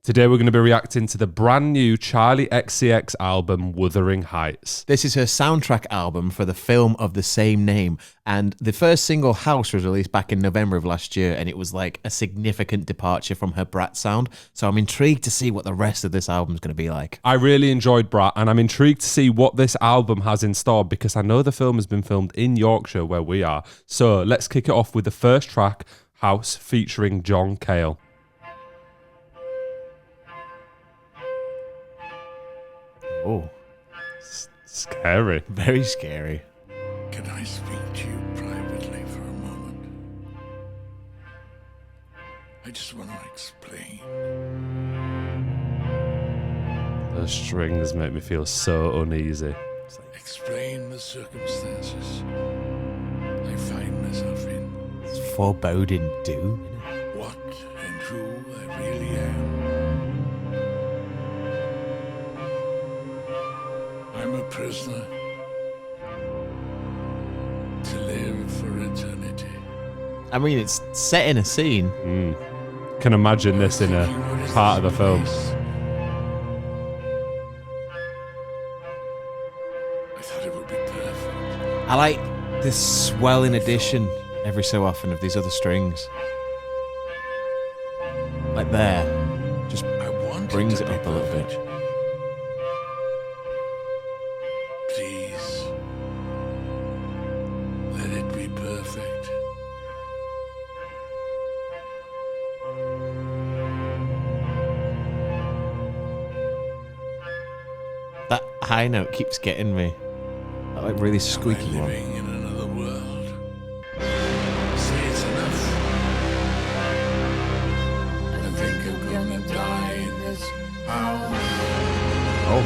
Today we're going to be reacting to the brand new CHARLI XCX album, Wuthering Heights. This is her soundtrack album for the film of the same name, and the first single, House, was released back in November of last year, and it was like a significant departure from her BRAT sound, so I'm intrigued to see what the rest of this album is going to be like. I really enjoyed BRAT, and I'm intrigued to see what this album has in store, because I know the film has been filmed in Yorkshire, where we are. So let's kick it off with the first track, House, featuring John Cale. Oh, Scary. very scary. Can I speak to you privately for a moment? I just want to explain. Those strings make me feel so uneasy. Explain the circumstances I find myself in. It's foreboding doom. What and who I really am. I'm a prisoner to live for eternity. I mean, it's set in a scene. Can imagine this in a part of the film. I thought it would be perfect. I like this swelling addition every so often of these other strings. Like there, just I want brings to it be up a little bit. perfect. Please, let it be perfect. That high note keeps getting me. That like really squeaky Am I one. living in another world? Say it's enough. I think I'm gonna die in this house. Oh,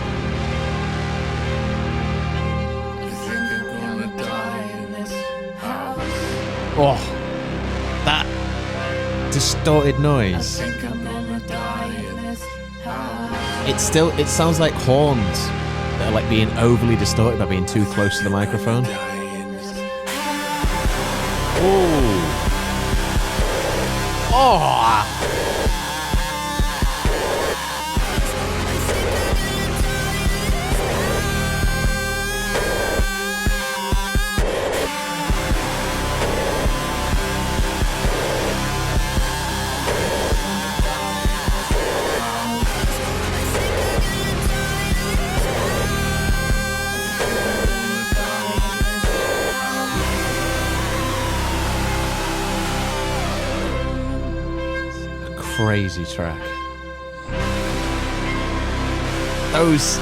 I think I'm gonna die in this house. oh, that distorted noise. I think I'm gonna die in this house. It sounds like horns that are like being overly distorted by being too close to the microphone. Die in this Oh, crazy track. Those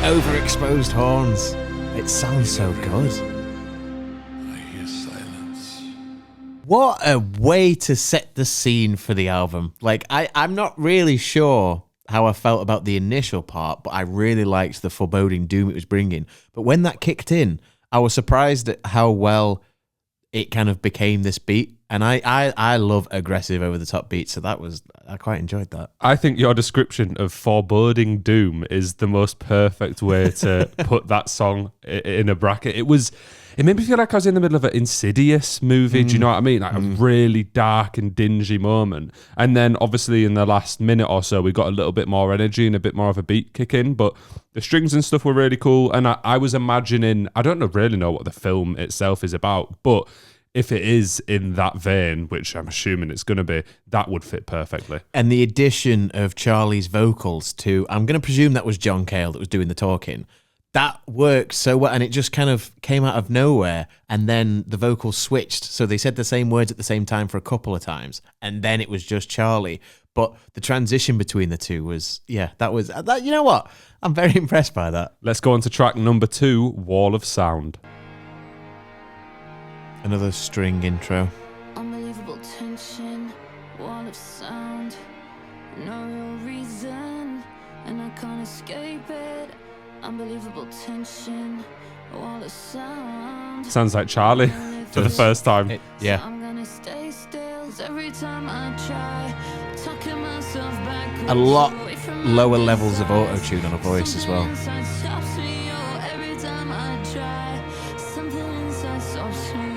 overexposed horns. It sounds so good. I hear silence. What a way to set the scene for the album. Like, I'm not really sure how I felt about the initial part, but I really liked the foreboding doom it was bringing. But when that kicked in, I was surprised at how well it kind of became this beat. And I love aggressive over-the-top beats, so I quite enjoyed that. I think your description of foreboding doom is the most perfect way to put that song in a bracket. It made me feel like I was in the middle of an Insidious movie. Do you know what I mean? Like a really dark and dingy moment. And then obviously in the last minute or so, we got a little bit more energy and a bit more of a beat kick in. But the strings and stuff were really cool. And I was imagining, I don't really know what the film itself is about, but if it is in that vein, which I'm assuming it's going to be, that would fit perfectly. And the addition of Charlie's vocals to, I'm going to presume that was John Cale that was doing the talking, that worked so well, and it just kind of came out of nowhere, and then the vocals switched, so they said the same words at the same time for a couple of times, and then it was just Charlie. But the transition between the two was, you know what? I'm very impressed by that. Let's go on to track number 2, Wall of Sound. Another string intro. Unbelievable tension, wall of sound, no real reason, and I can't escape it. Unbelievable tension, wall of sound. Sounds like Charlie for the first time. Yeah. I'm gonna stay still, 'cause every time I try, tucking myself back A lot away from my lower levels of desire. auto-tune on a voice as well. Something inside stops me, oh, every time I try, something inside stops me.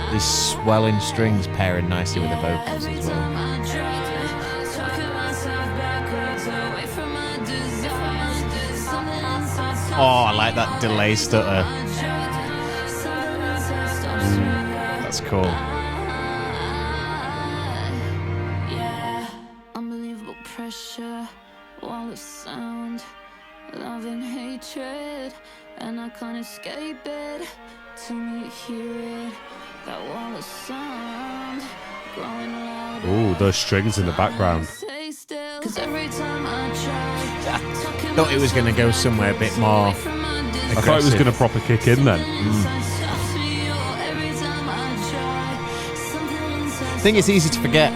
These swelling strings pairing nicely with the vocals as well. that delay stutter. That's cool. Yeah, unbelievable pressure, wall of sound, love and hatred, and I can't escape it. Till me hear it, that wall of sound, growing louder. Ooh, those strings in the background. Stay still, 'cause every time I try, Thought it was going to go somewhere a bit more. I thought it was going to proper kick in then. I think it's easy to forget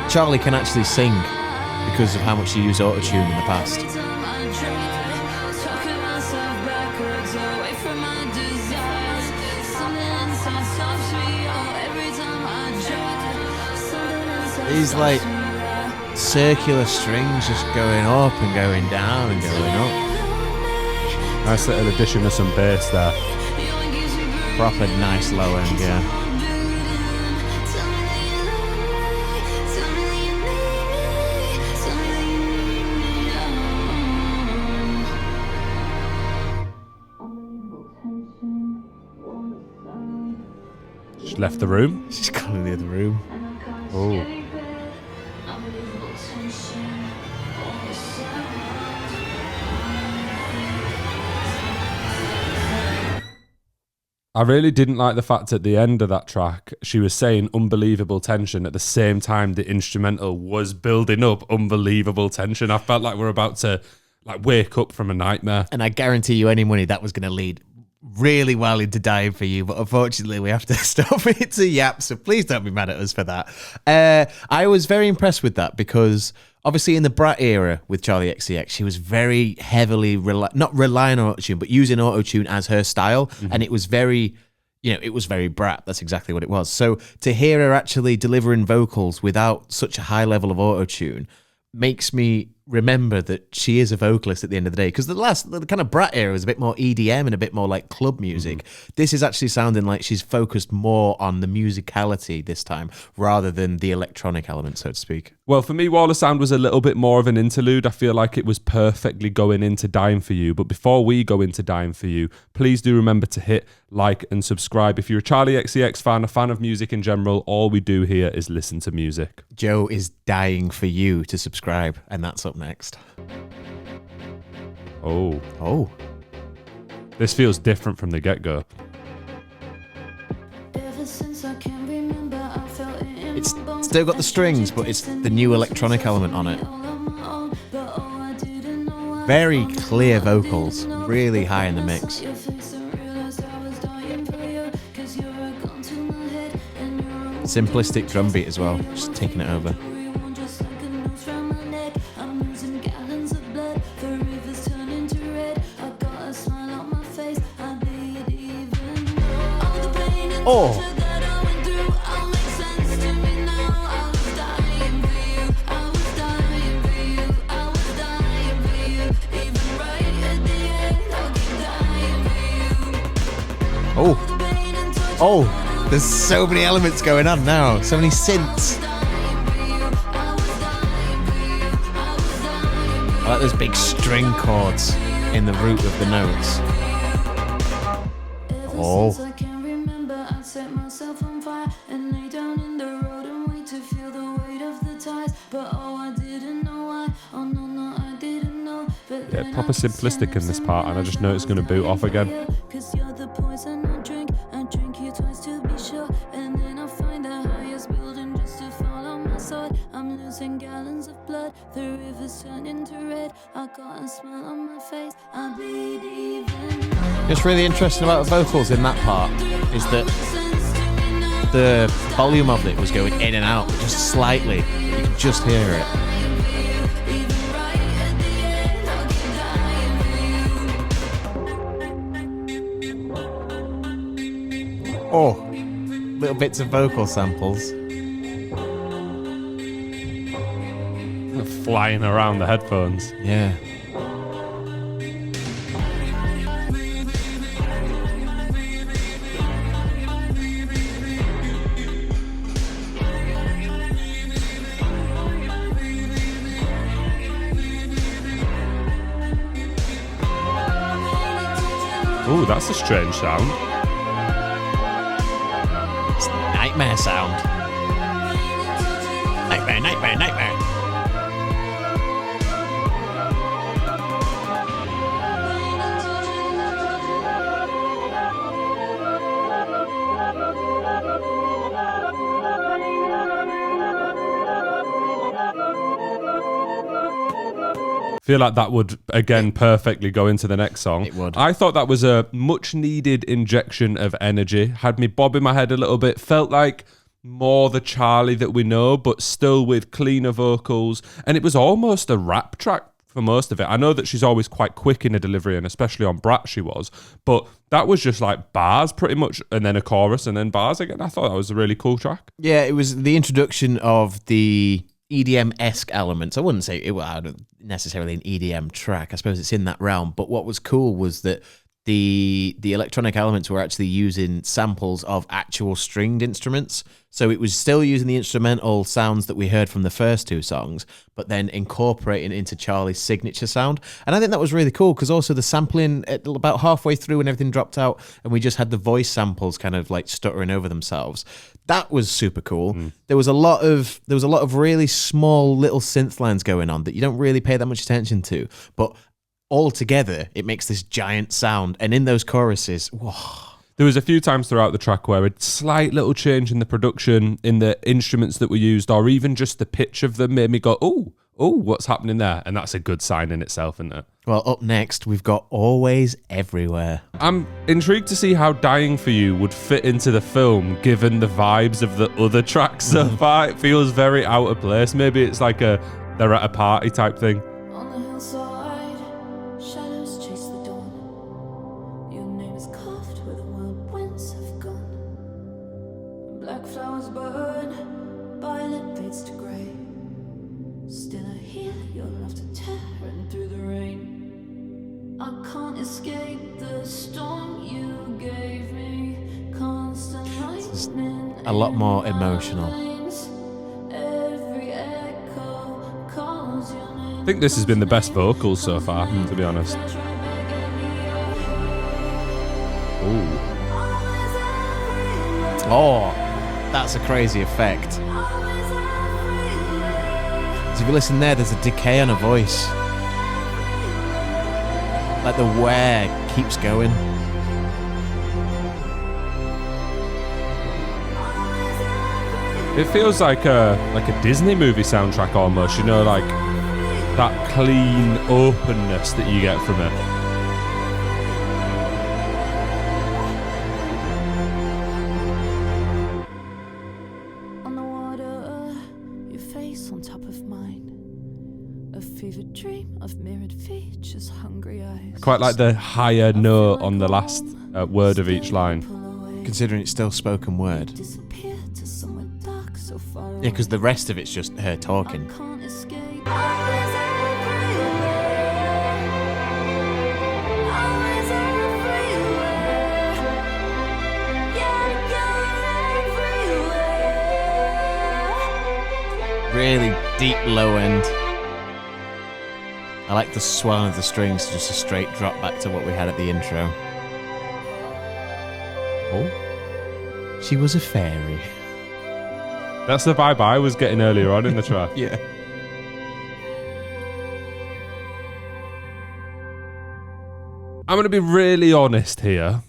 Charlie can actually sing because of how much he used autotune in the past. These like circular strings just going up and going down and going up. Nice little addition of some bass there. Proper nice low end, yeah. She left the room. She's gone in the other room. Oh. I really didn't like the fact at the end of that track, she was saying unbelievable tension at the same time the instrumental was building up unbelievable tension. I felt like we're about to like wake up from a nightmare. And I guarantee you any money that was going to lead really well into Dying for You, but unfortunately we have to stop it to yap, so please don't be mad at us for that. I was very impressed with that because obviously in the BRAT era with CHARLI XCX, she was very heavily, not relying on autotune, but using autotune as her style, and it was very... it was very BRAT. That's exactly what it was. So to hear her actually delivering vocals without such a high level of autotune makes me remember that she is a vocalist at the end of the day. Because the kind of BRAT era was a bit more EDM and a bit more like club music. This is actually sounding like she's focused more on the musicality this time rather than the electronic element, so to speak. Well, for me, Wall of Sound was a little bit more of an interlude. I feel like it was perfectly going into Dying for You. But before we go into Dying for You, please do remember to hit like and subscribe. If you're a CHARLI XCX fan, a fan of music in general, all we do here is listen to music. Joe is dying for you to subscribe, and that's up next. Oh. This feels different from the get-go. It's still got the strings, but it's the new electronic element on it. Very clear vocals, really high in the mix. Simplistic drum beat as well, just taking it over. Oh! Oh, there's so many elements going on now. So many synths. I like those big string chords in the root of the notes. Oh. Yeah, proper simplistic in this part, and I just know it's going to boot off again. What's really interesting about the vocals in that part is that the volume of it was going in and out just slightly. You could just hear it. Oh, little bits of vocal samples. Flying around the headphones. Yeah. Ooh, that's a strange sound. It's nightmare sound. Nightmare, nightmare, nightmare. Feel like that would again perfectly go into the next song. It would. I thought that was a much needed injection of energy. Had me bobbing my head a little bit. Felt like more the CHARLI that we know, but still with cleaner vocals. And it was almost a rap track for most of it. I know that she's always quite quick in her delivery, and especially on BRAT she was, but that was just like bars pretty much, and then a chorus, and then bars again. I thought that was a really cool track. Yeah, it was the introduction of the EDM-esque elements. I wouldn't say it was necessarily an EDM track. I suppose it's in that realm. But what was cool was that the electronic elements were actually using samples of actual stringed instruments. So it was still using the instrumental sounds that we heard from the first two songs, but then incorporating it into CHARLI's signature sound. And I think that was really cool because also the sampling about halfway through when everything dropped out and we just had the voice samples kind of like stuttering over themselves. That was super cool. There was a lot of really small little synth lines going on that you don't really pay that much attention to, but all together it makes this giant sound. And in those choruses, whoa. There was a few times throughout the track where a slight little change in the production, in the instruments that were used, or even just the pitch of them made me go, oh, what's happening there? And that's a good sign in itself, isn't it? Well, up next, we've got Always Everywhere. I'm intrigued to see how Dying For You would fit into the film, given the vibes of the other tracks so far. It feels very out of place. Maybe it's like they're at a party type thing. On the hillside, shadows chase the dawn. Your name is carved where the wild winds have gone. Black flowers burn, violet fades to grey. Still I hear your laughter tearing through the rain. I can't escape the storm you gave me. Constant lightning. A lot more emotional. Every echo calls your name. I think this has been the best vocals so far, to be honest. Ooh. Oh, that's a crazy effect. So if you listen there, there's a decay on her voice. Like the wear keeps going. It feels like a Disney movie soundtrack almost, you know, like that clean openness that you get from it. On the water, your face on top of mine. A fevered dream of mirrored features, hungry eyes. Quite like the higher note on the last word of each line. Considering it's still spoken word. Disappear to somewhere dark, so far Yeah, because the rest of it's just her talking. can't escape. Really deep low end. I like the swell of the strings, just a straight drop back to what we had at the intro. Oh, she was a fairy. That's the vibe I was getting earlier on in the track. Yeah. I'm going to be really honest here.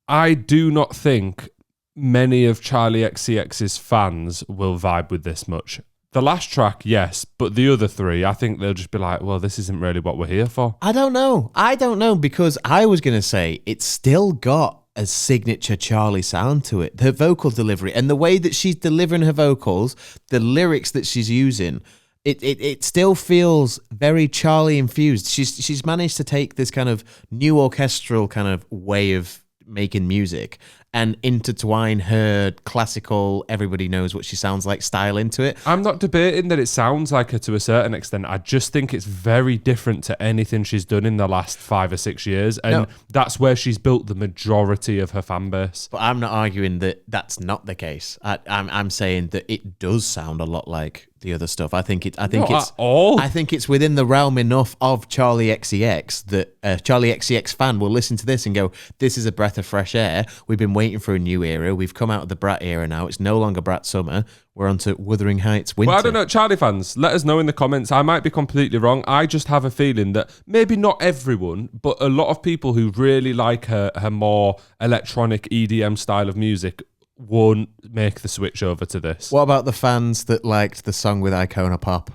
I do not think many of CHARLI XCX's fans will vibe with this much. The last track, yes, but the other three, I think they'll just be like, well, this isn't really what we're here for. I don't know because I was going to say it's still got a signature CHARLI sound to it. Her vocal delivery and the way that she's delivering her vocals, the lyrics that she's using, it still feels very CHARLI infused. She's managed to take this kind of new orchestral kind of way of making music and intertwine her classical, everybody knows what she sounds like style into it. I'm not debating that it sounds like her to a certain extent. I just think it's very different to anything she's done in the last 5 or 6 years. And that's where she's built the majority of her fan base. But I'm not arguing that that's not the case. I'm saying that it does sound a lot like the other stuff. I think it's at all. I think it's within the realm enough of CHARLI XCX that a CHARLI XCX fan will listen to this and go, "This is a breath of fresh air. We've been waiting for a new era. We've come out of the BRAT era now. It's no longer BRAT summer. We're on to Wuthering Heights winter." Well, I don't know, Charlie fans, let us know in the comments. I might be completely wrong. I just have a feeling that maybe not everyone, but a lot of people who really like her more electronic EDM style of music won't make the switch over to this. What about the fans that liked the song with Icona Pop?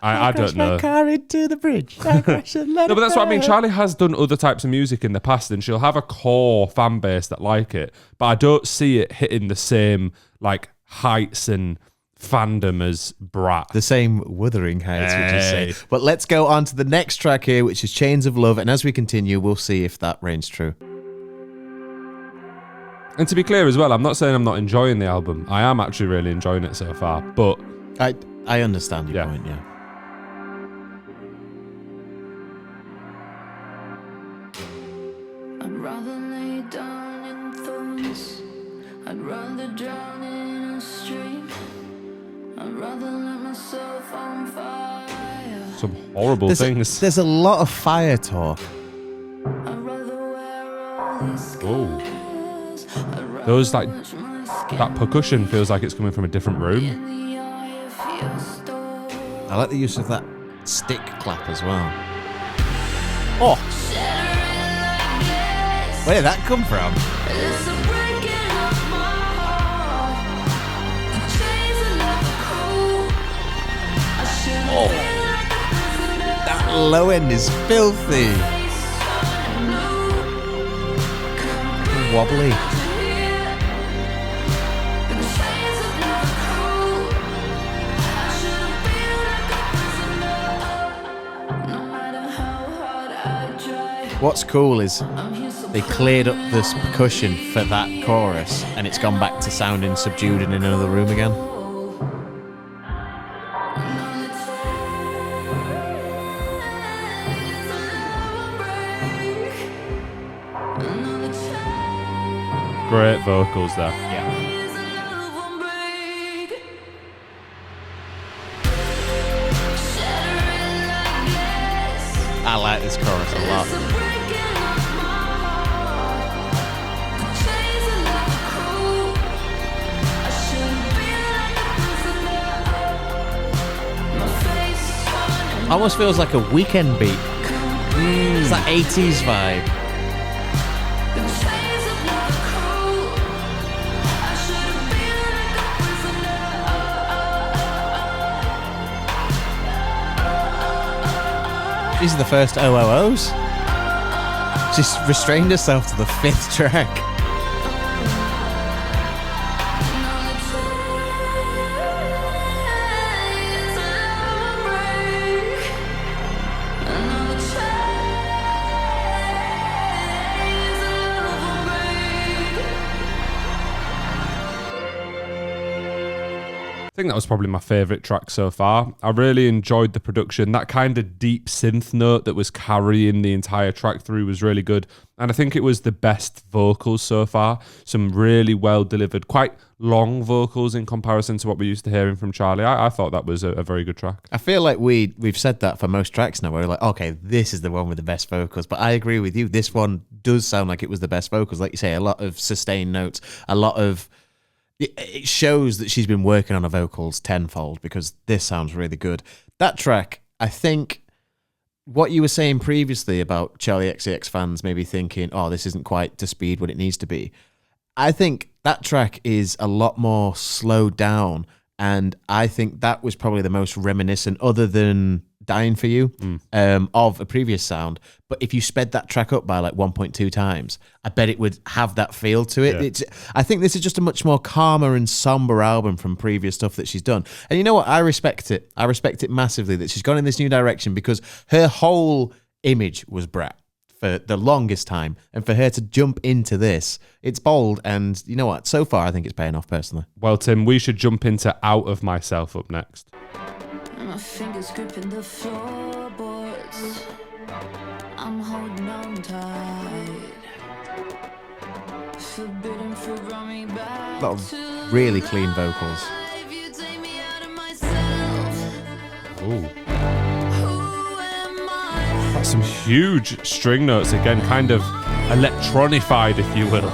I don't know. My car into the bridge. No, but that's what I mean. Charlie has done other types of music in the past, and she'll have a core fan base that like it, but I don't see it hitting the same like heights and fandom as BRAT. The same Wuthering Heights, would you say? But let's go on to the next track here, which is Chains of Love, and as we continue, we'll see if that reigns true. And to be clear as well, I'm not saying I'm not enjoying the album. I am actually really enjoying it so far, but I understand your point, yeah. I'd rather lay down in thorns. I'd rather drown in a stream. I'd rather let myself on fire. some horrible things. There's a lot of fire talk. I'd rather wear all these Oh. scars. I'd rather Those like watch my skin that percussion feels like it's coming from a different room. in the eye of your storm. I like the use of that stick clap as well. Oh, Shattering like glass. where did that come from? It's a breaking of my heart. The chains are never cool. I shouldn't Oh. be like a prisoner. That low end is filthy. Wobbly. What's cool is they cleared up this percussion for that chorus and it's gone back to sounding subdued in another room again. Great vocals there. Yeah. I like this chorus a lot. Almost feels like a weekend beat. It's that 80s vibe. These are the first OOOs. She's restrained herself to the 5th track. I think that was probably my favourite track so far. I really enjoyed the production. That kind of deep synth note that was carrying the entire track through was really good. And I think it was the best vocals so far. Some really well delivered, quite long vocals in comparison to what we're used to hearing from Charlie. I thought that was a very good track. I feel like we've said that for most tracks now. We're like, okay, this is the one with the best vocals. But I agree with you. This one does sound like it was the best vocals. Like you say, a lot of sustained notes, a lot of... It shows that she's been working on her vocals tenfold because this sounds really good. That track, I think what you were saying previously about CHARLI XCX fans maybe thinking, oh, this isn't quite to speed what it needs to be. I think that track is a lot more slowed down, and I think that was probably the most reminiscent, other than Dying For You, of a previous sound. But if you sped that track up by like 1.2 times, I bet it would have that feel to it. Yeah. I think this is just a much more calmer and somber album from previous stuff that she's done. And you know what? I respect it. I respect it massively that she's gone in this new direction, because her whole image was BRAT for the longest time. And for her to jump into this, it's bold. And you know what? So far, I think it's paying off personally. Well, Tim, we should jump into Out of Myself up next. My fingers gripping the floorboards. I'm holding on tight. Forbidden fruit brought me back. A lot of really clean vocals. You take me out of myself. Ooh. That's some huge string notes again, kind of electronified, if you will.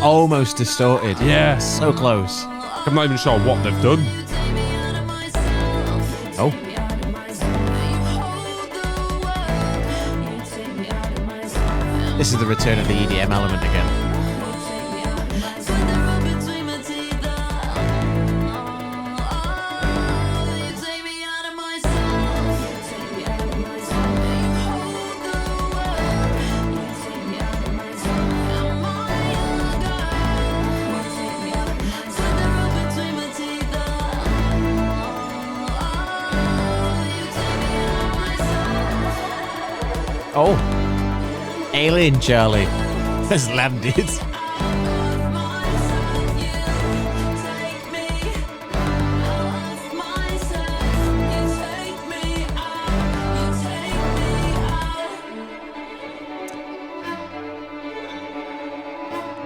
Almost distorted. Yeah. So close. I'm not even sure what they've done. Oh. This is the return of the EDM element again. Oh, Alien Charlie has landed.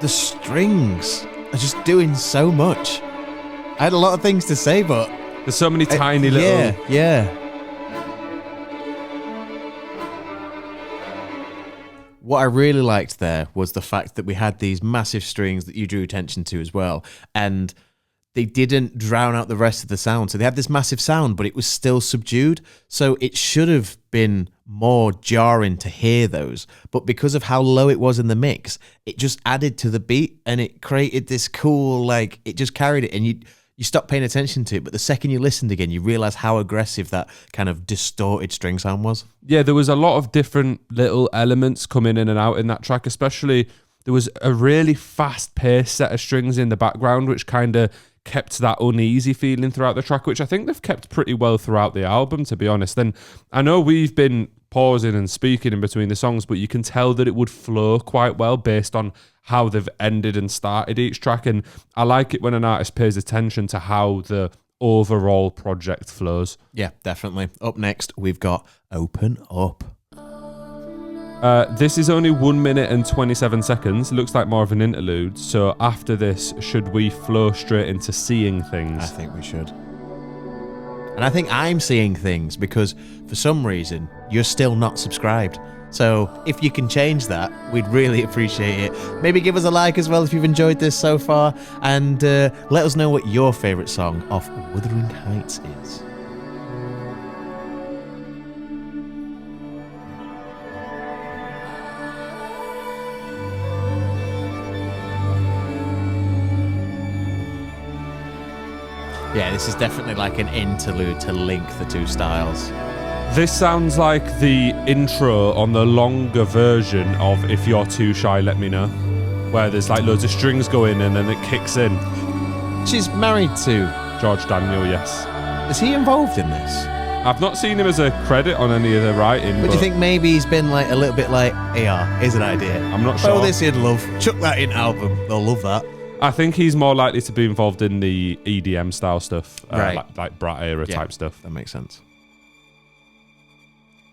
The strings are just doing so much. I had a lot of things to say, but There's so many tiny little... Yeah. What I really liked there was the fact that we had these massive strings that you drew attention to as well, and they didn't drown out the rest of the sound. So they had this massive sound, but it was still subdued. So it should have been more jarring to hear those. But because of how low it was in the mix, it just added to the beat, and it created this cool, like, it just carried it, and you stop paying attention to it, but the second you listened again, you realize how aggressive that kind of distorted string sound was. Yeah, there was a lot of different little elements coming in and out in that track, especially there was a really fast-paced set of strings in the background, which kind of kept that uneasy feeling throughout the track, which I think they've kept pretty well throughout the album, to be honest. And I know we've been pausing and speaking in between the songs, but you can tell that it would flow quite well based on how they've ended and started each track. And I like it when an artist pays attention to how the overall project flows. Yeah, definitely. Up next, we've got Open Up. This is only 1 minute and 27 seconds. Looks like more of an interlude. So after this, should we flow straight into Seeing Things? I think we should. And I think I'm seeing things because for some reason, you're still not subscribed. So if you can change that, we'd really appreciate it. Maybe give us a like as well if you've enjoyed this so far, and let us know what your favourite song off Wuthering Heights is. Yeah, this is definitely like an interlude to link the two styles. This sounds like the intro on the longer version of If You're Too Shy, Let Me Know, where there's like loads of strings going and then it kicks in. She's married to George Daniel, yes. Is he involved in this? I've not seen him as a credit on any of the writing. But do you think maybe he's been like a little bit like, yeah, here's an idea. I'm not sure. Throw this in, love. Chuck that in album. They'll love that. I think he's more likely to be involved in the EDM style stuff, Right. like BRAT era type stuff. That makes sense.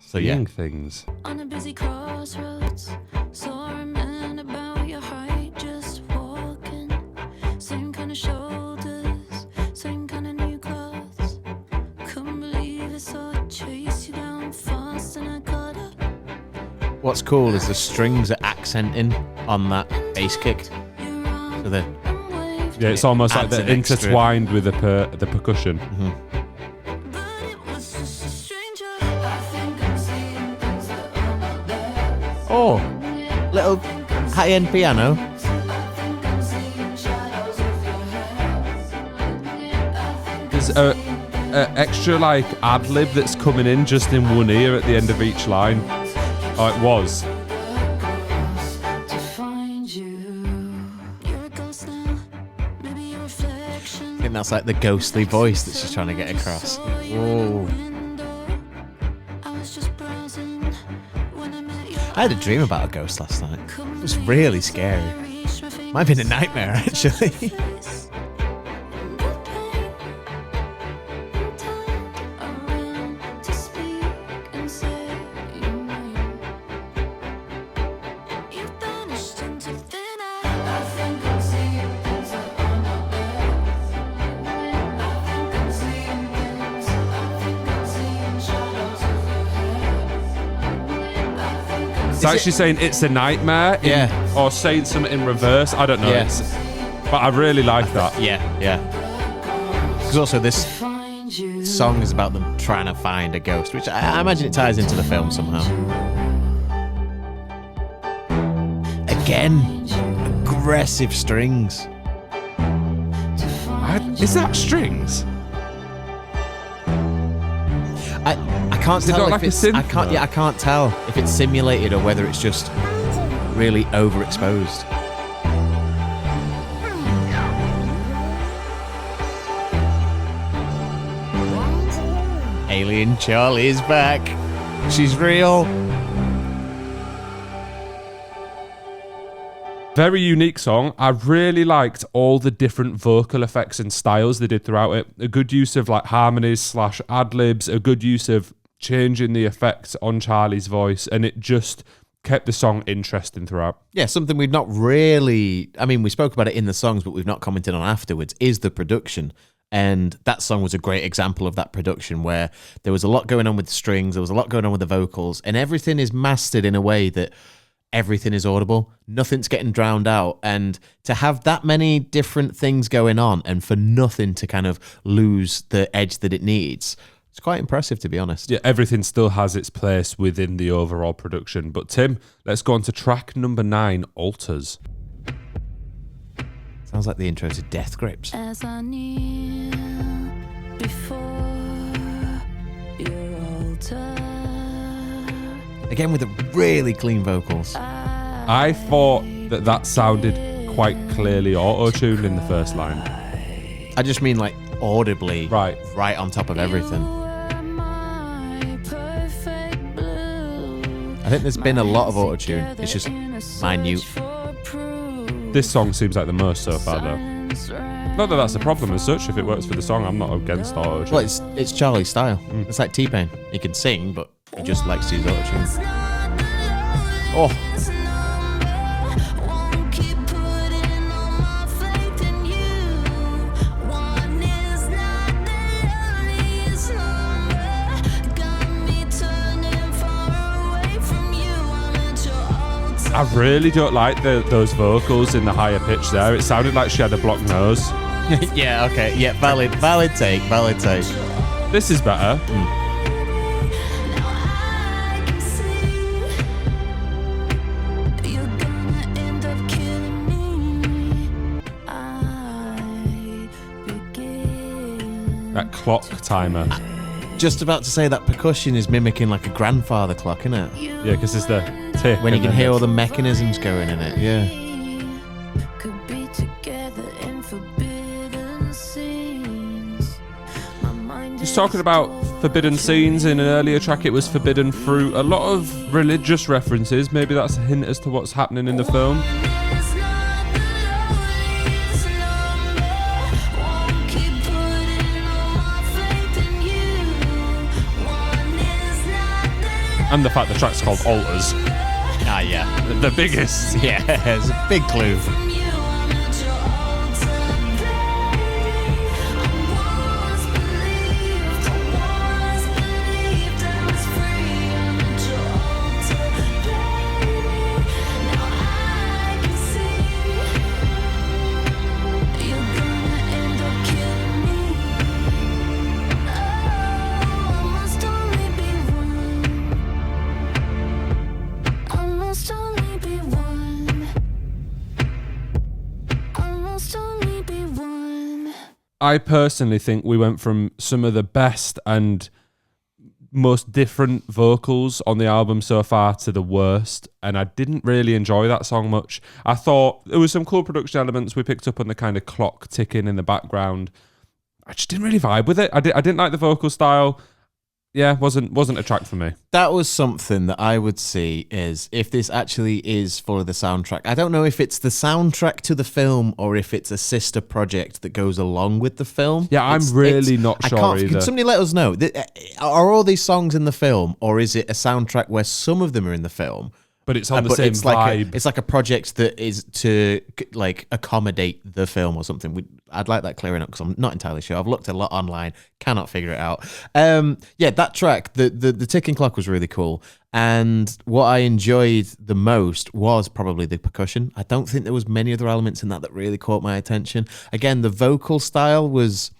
So Seeing Things. On a busy crossroads, saw a man about your height, just walking. Same kind of shoulders, same kind of new clothes. Couldn't believe it, so I chased you down fast and I caught up. What's cool is the strings are accenting on that bass kick. So yeah, it's almost like adds they're an extra- intertwined with the percussion. Mm-hmm. Oh, little high-end piano. There's a extra like ad lib that's coming in just in one ear at the end of each line. Oh, it was. I think that's like the ghostly voice that she's trying to get across. Oh. I had a dream about a ghost last night. It was really scary. Might have been a nightmare, actually. It's actually saying it's a nightmare. Or saying something in reverse. I don't know. Yeah. But I really like that. Yeah. Because also this song is about them trying to find a ghost, which I imagine it ties into the film somehow. Again, aggressive strings. Is that strings? I can't tell if like it's. a synth, I can't tell if it's simulated or whether it's just really overexposed. Alien Charlie is back. She's real. Very unique song. I really liked all the different vocal effects and styles they did throughout it. A good use of like harmonies / ad-libs, a good use of changing the effects on Charlie's voice, and it just kept the song interesting throughout. Yeah, something we've not really... I mean, we spoke about it in the songs, but we've not commented on afterwards, is the production. And that song was a great example of that production where there was a lot going on with the strings, there was a lot going on with the vocals, and everything is mastered in a way that everything is audible. Nothing's getting drowned out. And to have that many different things going on and for nothing to kind of lose the edge that it needs, it's quite impressive, to be honest. Yeah, everything still has its place within the overall production. But Tim, let's go on to track number 9, Altars. Sounds like the intro to Death Grips. As I kneel before your altar, Again with the really clean vocals. I thought that sounded quite clearly auto-tuned in the first line. I just mean like audibly, Right on top of everything. I think there's been a lot of auto-tune. It's just minute. This song seems like the most so far, though. Not that that's a problem as such. If it works for the song, I'm not against auto-tune. Well, it's Charlie's style. It's like T-Pain. He can sing, but he just likes to use auto-tune. Oh. I really don't like those vocals in the higher pitch there. It sounded like she had a blocked nose. Yeah, okay. Yeah, valid take. This is better. That clock timer. Just about to say that percussion is mimicking like a grandfather clock, isn't it? Yeah, because it's the tick. When you can hear all the mechanisms going in it, yeah. could be together in forbidden scenes. My mind Just talking about forbidden scenes, in an earlier track it was forbidden fruit. A lot of religious references. Maybe that's a hint as to what's happening in the film. And the fact the track's called Altars. Ah, yeah. The biggest. Yeah, it's a big clue. I personally think we went from some of the best and most different vocals on the album so far to the worst, and I didn't really enjoy that song much. I thought there was some cool production elements. We picked up on the kind of clock ticking in the background. I just didn't really vibe with it. I didn't like the vocal style. Yeah, wasn't a track for me. That was something that I would see is if this actually is for the soundtrack. I don't know if it's the soundtrack to the film or if it's a sister project that goes along with the film. Yeah, I'm really not sure either. Can somebody let us know? Are all these songs in the film, or is it a soundtrack where some of them are in the film But it's on the but same it's vibe. it's like a project that is to like accommodate the film or something. I'd like that clearing up because I'm not entirely sure. I've looked a lot online, cannot figure it out. Yeah, that track, the ticking clock was really cool. And what I enjoyed the most was probably the percussion. I don't think there was many other elements in that really caught my attention. Again, the vocal style was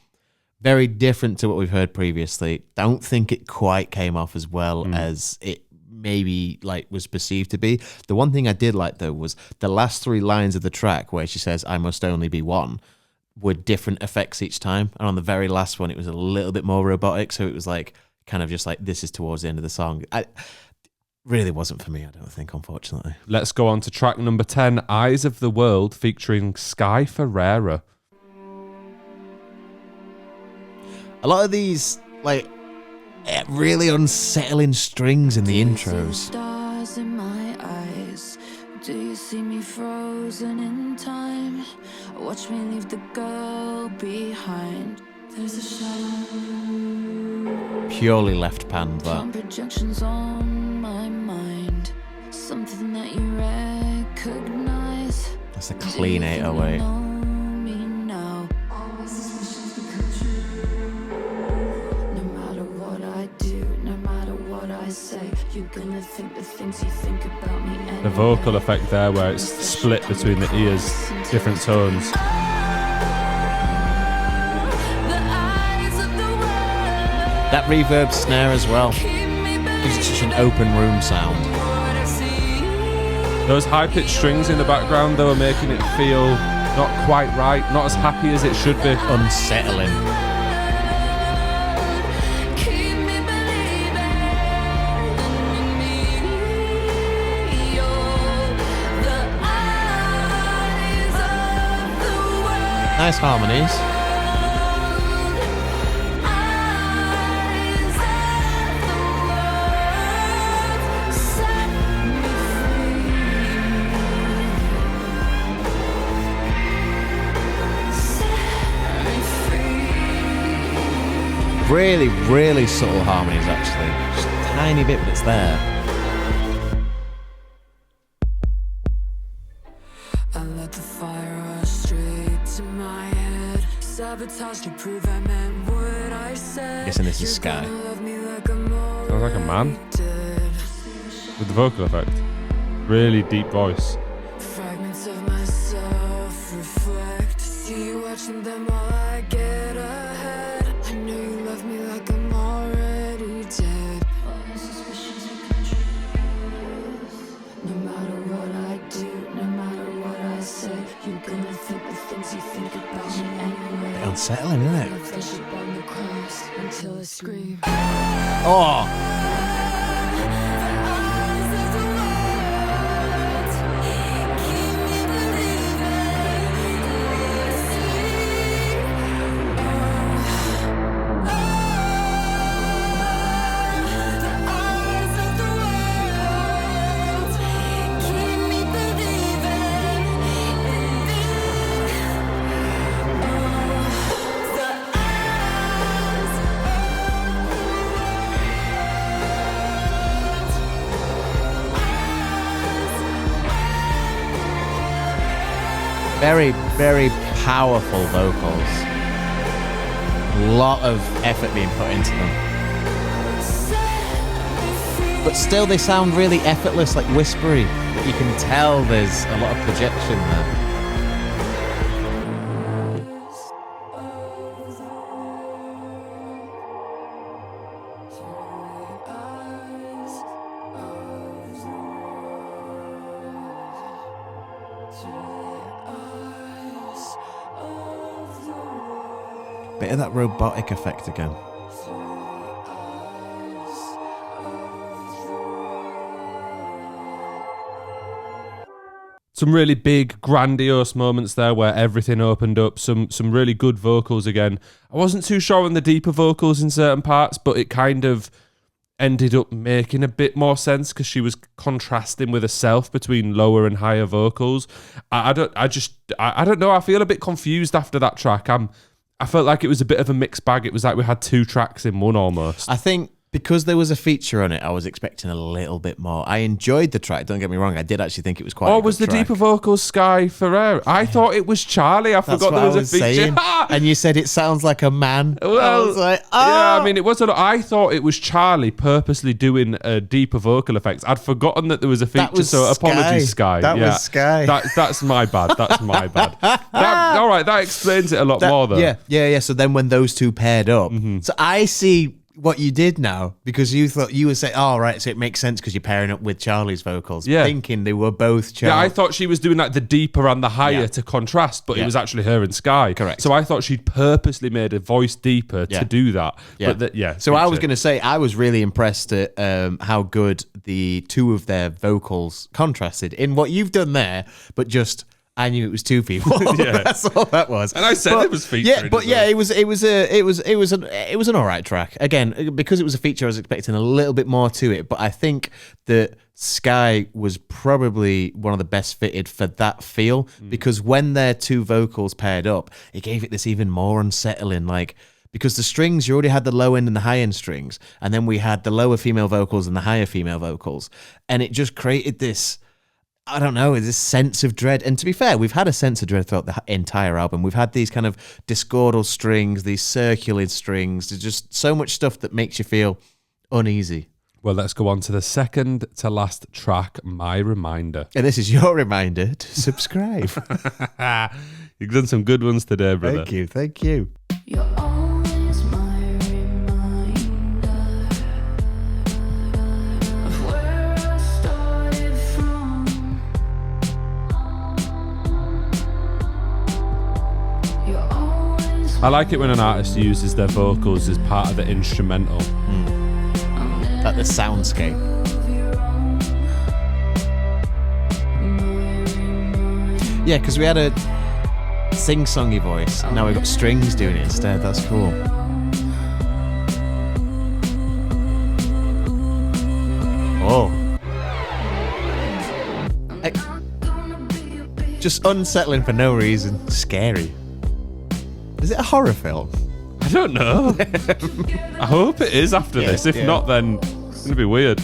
very different to what we've heard previously. Don't think it quite came off as well as it maybe like was perceived to be. The one thing I did like though was the last 3 lines of the track where she says I must only be one were different effects each time, and on the very last one it was a little bit more robotic, so it was like kind of just like this is towards the end of the song. Really wasn't for me, I don't think, unfortunately. Let's go on to track number 10, Eyes of the World, featuring Sky Ferreira. A lot of these like really unsettling strings in the intros. Stars in my eyes. Do you see me frozen in time? Watch me leave the girl behind. There's a shadow. Purely left pan, that. Projections on my mind. Something that you recognize. That's a clean 808. You're gonna think the things you think about me anyway. The vocal effect there where it's split between the ears, different tones. That reverb snare as well. It's such an open room sound. Those high-pitched strings in the background though are making it feel not quite right, not as happy as it should be. Unsettling. Nice harmonies. Really, really subtle harmonies actually. Just a tiny bit, but it's there. I let the fire rush straight to my head. Sabotage to prove I meant what I said. Guessing this is Sky. Sounds like a man with the vocal effect. Really deep voice. Fragments of myself reflect. See you watching them while I get ahead. I know you love me like I'm already dead. No matter what I do, no matter what I say, you're gonna think the things you think about me anyway. Unsettling, isn't it? Flesh upon the cross until I scream. Oh! Very, very powerful vocals. A lot of effort being put into them. But still they sound really effortless, like whispery. But you can tell there's a lot of projection there. Bit of that robotic effect again. Some really big, grandiose moments there where everything opened up. Some really good vocals again. I wasn't too sure on the deeper vocals in certain parts, but it kind of ended up making a bit more sense because she was contrasting with herself between lower and higher vocals. I don't know. I feel a bit confused after that track. I felt like it was a bit of a mixed bag. It was like we had 2 tracks in one almost. I think Because there was a feature on it, I was expecting a little bit more. I enjoyed the track, don't get me wrong. I did actually think it was quite a good was the track. deeper vocals Sky Ferreira? I thought it was CHARLI. I forgot there was a feature. And you said it sounds like a man. Well, I was like, yeah, I mean, it was. I thought it was CHARLI purposely doing deeper vocal effects. I'd forgotten that there was a feature, so apologies, Sky. That was Sky. That's my bad. That's my bad. All right, that explains it a lot more, though. Yeah. So then when those two paired up, so I see what you did now, because you thought you were saying, oh, right, so it makes sense because you're pairing up with CHARLI's vocals, thinking they were both CHARLI. Yeah, I thought she was doing like the deeper and the higher to contrast, but it was actually her and Sky. Correct. So I thought she'd purposely made a voice deeper to do that. Yeah. But so I was going to say, I was really impressed at how good the two of their vocals contrasted in what you've done there, but just... I knew it was two people. That's all that was. And I said it was featuring. It was an all right track. Again, because it was a feature, I was expecting a little bit more to it. But I think that Sky was probably one of the best fitted for that feel, because when their two vocals paired up, it gave it this even more unsettling, because the strings, you already had the low end and the high end strings, and then we had the lower female vocals and the higher female vocals, and it just created this, I don't know, this sense of dread. And to be fair, we've had a sense of dread throughout the entire album. We've had these kind of discordal strings, these circular strings. There's just so much stuff that makes you feel uneasy. Well, let's go on to the second to last track, My Reminder. And this is your reminder to subscribe. You've done some good ones today, brother. Thank you. You're always my reminder of where I started from. You're always I like it when an artist uses their vocals as part of the instrumental. Like the soundscape. Yeah, because we had a sing-songy voice. Now we've got strings doing it instead. That's cool. Oh. Just unsettling for no reason. Scary. Is it a horror film? I don't know. I hope it is after this. If not, then it's going to be weird.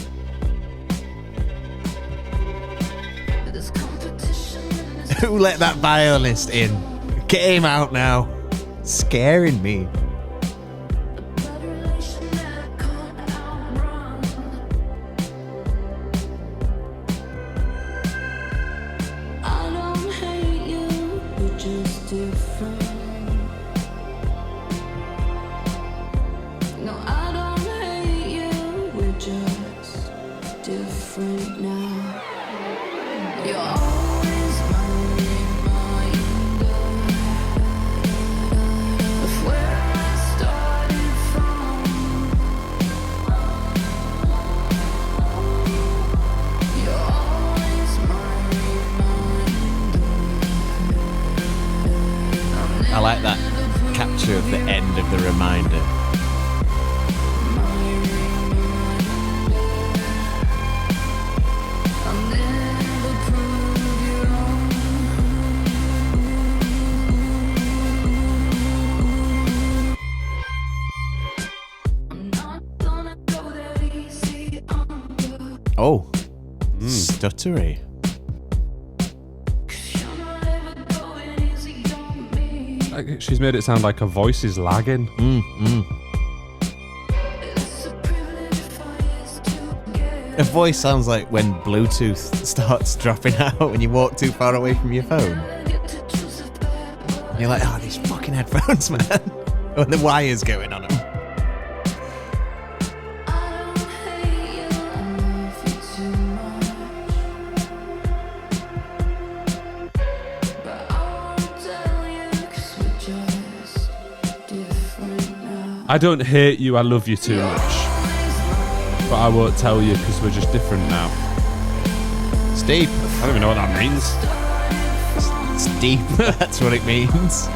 Who let that violinist in? Get him out now. Scaring me. I like that capture of the end of the reminder. Oh, stuttery. She's made it sound like her voice is lagging. A voice sounds like when Bluetooth starts dropping out when you walk too far away from your phone. And you're like, oh, these fucking headphones, man. When the wire's going on them. I don't hate you, I love you too much. But I won't tell you because we're just different now. It's deep. I don't even know what that means. It's deep. That's what it means.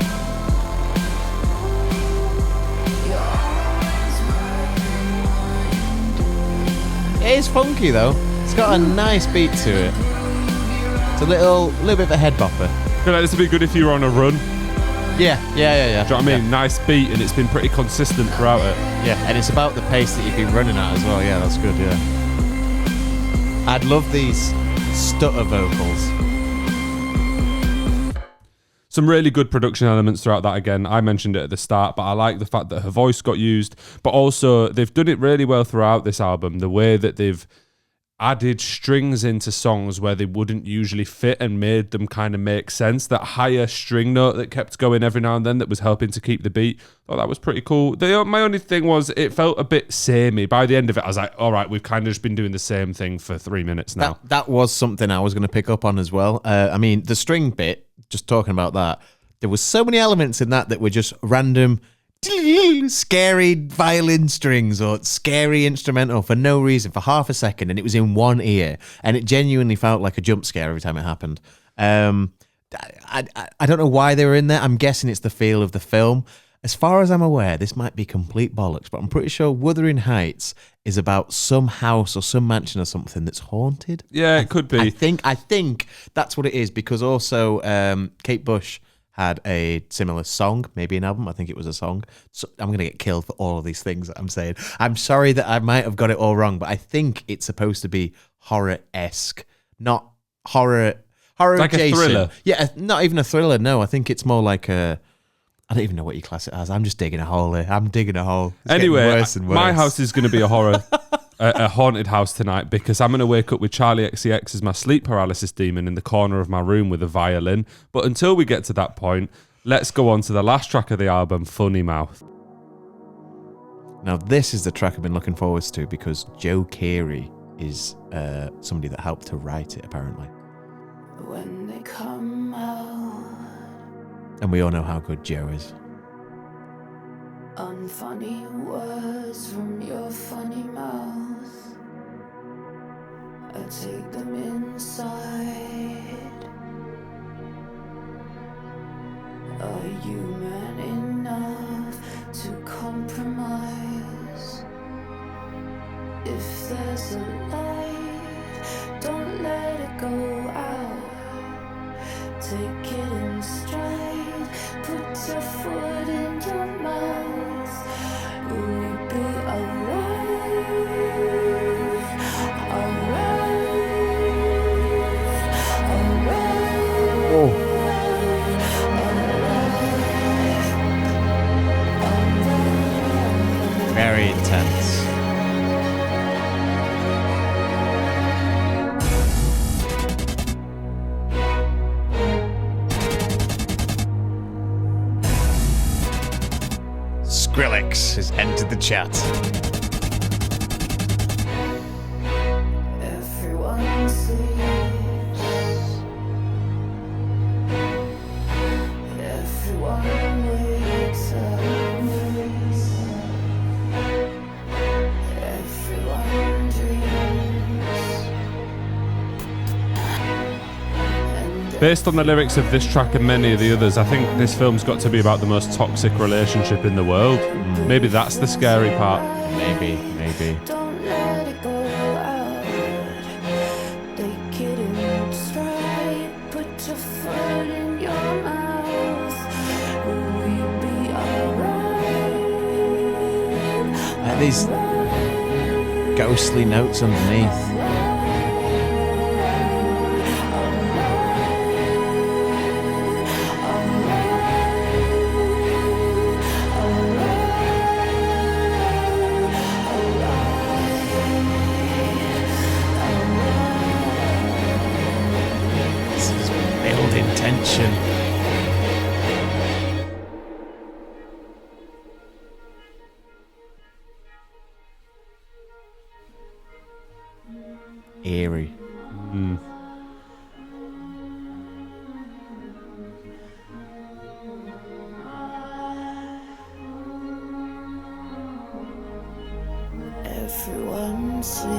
It is funky though. It's got a nice beat to it. It's a little bit of a head bopper. I feel like this would be good if you were on a run. Yeah. Do you know what I mean? Nice beat, and it's been pretty consistent throughout it. Yeah, and it's about the pace that you've been running at as well. Yeah, that's good, yeah. I'd love these stutter vocals. Some really good production elements throughout that again. I mentioned it at the start, but I like the fact that her voice got used, but also they've done it really well throughout this album. The way that they've added strings into songs where they wouldn't usually fit and made them kind of make sense. That higher string note that kept going every now and then that was helping to keep the beat. Oh, that was pretty cool. My only thing was it felt a bit samey. By the end of it, I was like, all right, we've kind of just been doing the same thing for 3 minutes now. That was something I was going to pick up on as well. I mean, the string bit, just talking about that, there was so many elements in that were just random scary violin strings or scary instrumental for no reason for half a second, and it was in one ear, and it genuinely felt like a jump scare every time it happened. I don't know why they were in there. I'm guessing it's the feel of the film. As far as I'm aware, this might be complete bollocks, but I'm pretty sure Wuthering Heights is about some house or some mansion or something that's haunted. Yeah, it could be. I think that's what it is, because also Kate Bush had a similar song, maybe an album. I think it was a song. So I'm going to get killed for all of these things that I'm saying. I'm sorry that I might have got it all wrong, but I think it's supposed to be horror-esque, not horror like adjacent. A thriller. Yeah, not even a thriller. No, I think it's more like a... I don't even know what you class it as. I'm just digging a hole here. I'm digging a hole. It's anyway, worse and worse. My house is going to be a horror, a haunted house tonight, because I'm going to wake up with CHARLI XCX as my sleep paralysis demon in the corner of my room with a violin. But until we get to that point, let's go on to the last track of the album, Funny Mouth. Now, this is the track I've been looking forward to, because Joe Carey is somebody that helped to write it, apparently. When they come out, and we all know how good Joe is. unfunny words from your funny mouth, I take them inside. Are you man enough to compromise? If there's a light, don't let it go out. Take it in stride, put your foot in your mouth. Will we be alright? Alright. Oh. Very intense. Skrillex has entered the chat. Everyone sleeps. Everyone wakes up. Everyone dreams. Based on the lyrics of this track and many of the others, I think this film's got to be about the most toxic relationship in the world. Maybe that's the scary part. Maybe. Don't let it go out. Take it in stride. Put your foot in your mouth. Will we be alright? Like these ghostly notes underneath. This is building tension. Eerie. Everyone sleeps,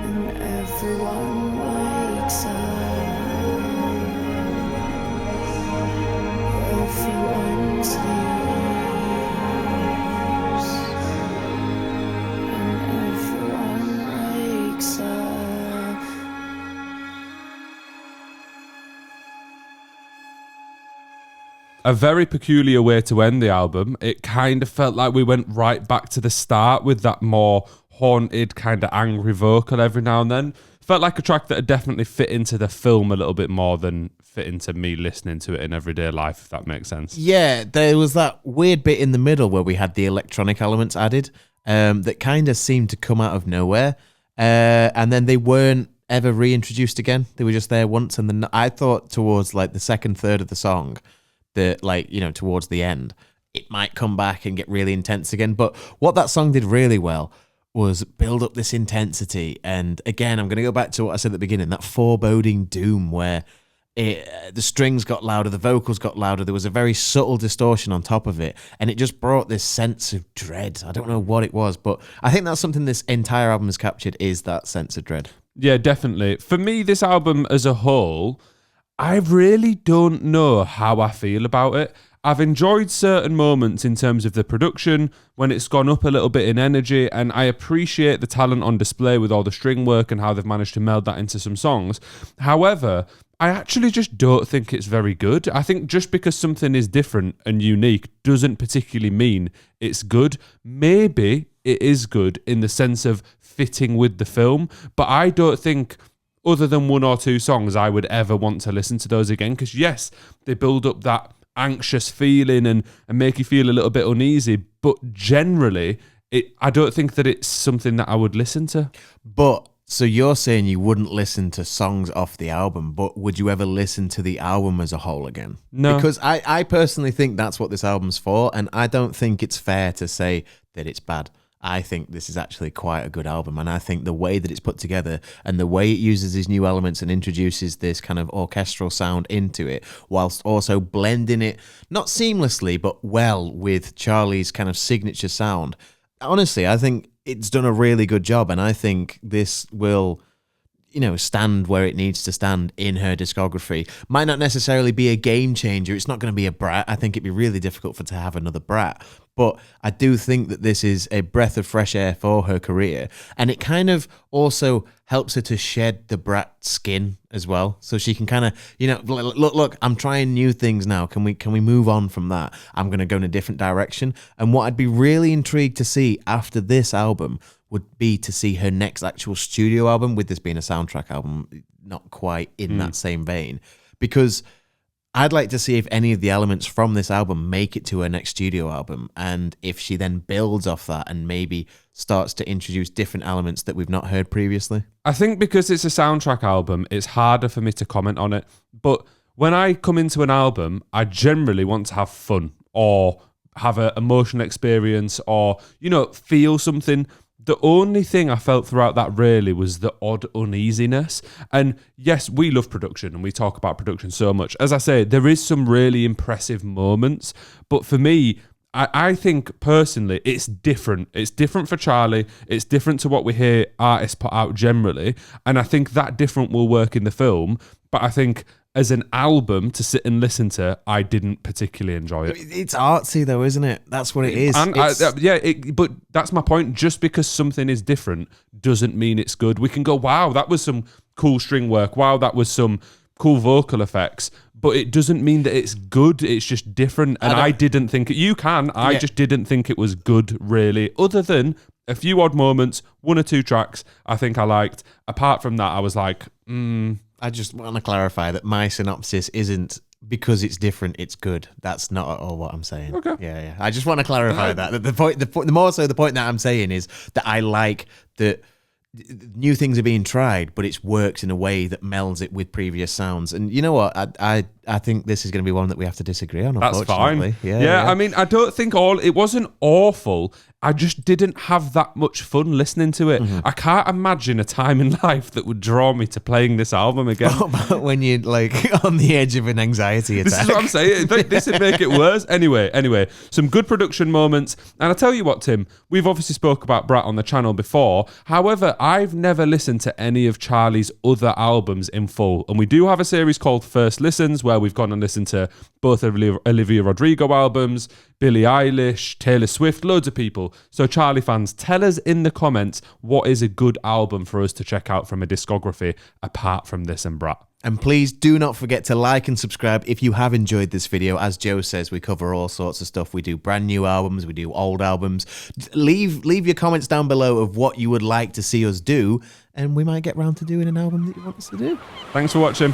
and everyone wakes up. Everyone sleeps, and everyone wakes up. a very peculiar way to end the album. It kind of felt like we went right back to the start with that more haunted, kind of angry vocal every now and then. Felt like a track that had definitely fit into the film a little bit more than fit into me listening to it in everyday life, if that makes sense. Yeah, there was that weird bit in the middle where we had the electronic elements added that kind of seemed to come out of nowhere. And then they weren't ever reintroduced again. They were just there once. And then I thought towards like the second third of the song, that like, you know, towards the end, it might come back and get really intense again. But what that song did really well was build up this intensity. And again, I'm going to go back to what I said at the beginning, that foreboding doom where the strings got louder, the vocals got louder, there was a very subtle distortion on top of it, and it just brought this sense of dread. I don't know what it was, but I think that's something this entire album has captured, is that sense of dread. Yeah, definitely. For me, this album as a whole, I really don't know how I feel about it. I've enjoyed certain moments in terms of the production when it's gone up a little bit in energy, and I appreciate the talent on display with all the string work and how they've managed to meld that into some songs. However, I actually just don't think it's very good. I think just because something is different and unique doesn't particularly mean it's good. Maybe it is good in the sense of fitting with the film, but I don't think, other than one or two songs, I would ever want to listen to those again, because yes, they build up that anxious feeling and make you feel a little bit uneasy, but generally I don't think that it's something that I would listen to. But so you're saying you wouldn't listen to songs off the album, but would you ever listen to the album as a whole again? No, because I personally think that's what this album's for, and I don't think it's fair to say that it's bad. I think this is actually quite a good album, and I think the way that it's put together and the way it uses these new elements and introduces this kind of orchestral sound into it, whilst also blending it, not seamlessly, but well with CHARLI's kind of signature sound. Honestly, I think it's done a really good job, and I think this will, you know, stand where it needs to stand in her discography. Might not necessarily be a game changer. It's not going to be a BRAT. I think it'd be really difficult for to have another BRAT. But I do think that this is a breath of fresh air for her career. And it kind of also helps her to shed the BRAT skin as well. So she can kind of, you know, look, I'm trying new things now. Can we move on from that? I'm going to go in a different direction. And what I'd be really intrigued to see after this album would be to see her next actual studio album, with this being a soundtrack album, not quite in that same vein. Because I'd like to see if any of the elements from this album make it to her next studio album, and if she then builds off that and maybe starts to introduce different elements that we've not heard previously. I think because it's a soundtrack album, it's harder for me to comment on it. But when I come into an album, I generally want to have fun or have an emotional experience or, you know, feel something. The only thing I felt throughout that really was the odd uneasiness. And yes, we love production and we talk about production so much. As I say, there is some really impressive moments. But for me, I think personally, it's different. It's different for CHARLI. It's different to what we hear artists put out generally. And I think that different will work in the film. But I think as an album to sit and listen to, I didn't particularly enjoy it. It's artsy though, isn't it? That's what it is. And but that's my point. Just because something is different doesn't mean it's good. We can go, wow, that was some cool string work. Wow, that was some cool vocal effects. But it doesn't mean that it's good. It's just different. And I didn't think it. You can. I just didn't think it was good, really. Other than a few odd moments, one or two tracks I think I liked. Apart from that, I was like, I just want to clarify that my synopsis isn't because it's different, it's good. That's not at all what I'm saying. Okay. Yeah. I just want to clarify that. The point that I'm saying is that I like that new things are being tried, but it works in a way that melds it with previous sounds. And you know what? I think this is going to be one that we have to disagree on. That's fine. Yeah. I mean, I don't think it wasn't awful. I just didn't have that much fun listening to it. I can't imagine a time in life that would draw me to playing this album again. What about when you're like on the edge of an anxiety attack? This is what I'm saying. This would make it worse. Anyway, some good production moments. And I tell you what, Tim, we've obviously spoke about BRAT on the channel before. However, I've never listened to any of CHARLI's other albums in full. And we do have a series called First Listens where where we've gone and listened to both Olivia Rodrigo albums, Billie Eilish, Taylor Swift, loads of people. So Charlie fans, tell us in the comments what is a good album for us to check out from a discography apart from this and Brat. And please do not forget to like and subscribe if you have enjoyed this video. As Joe says, we cover all sorts of stuff. We do brand new albums, we do old albums. Leave your comments down below of what you would like to see us do, and we might get round to doing an album that you want us to do. Thanks for watching.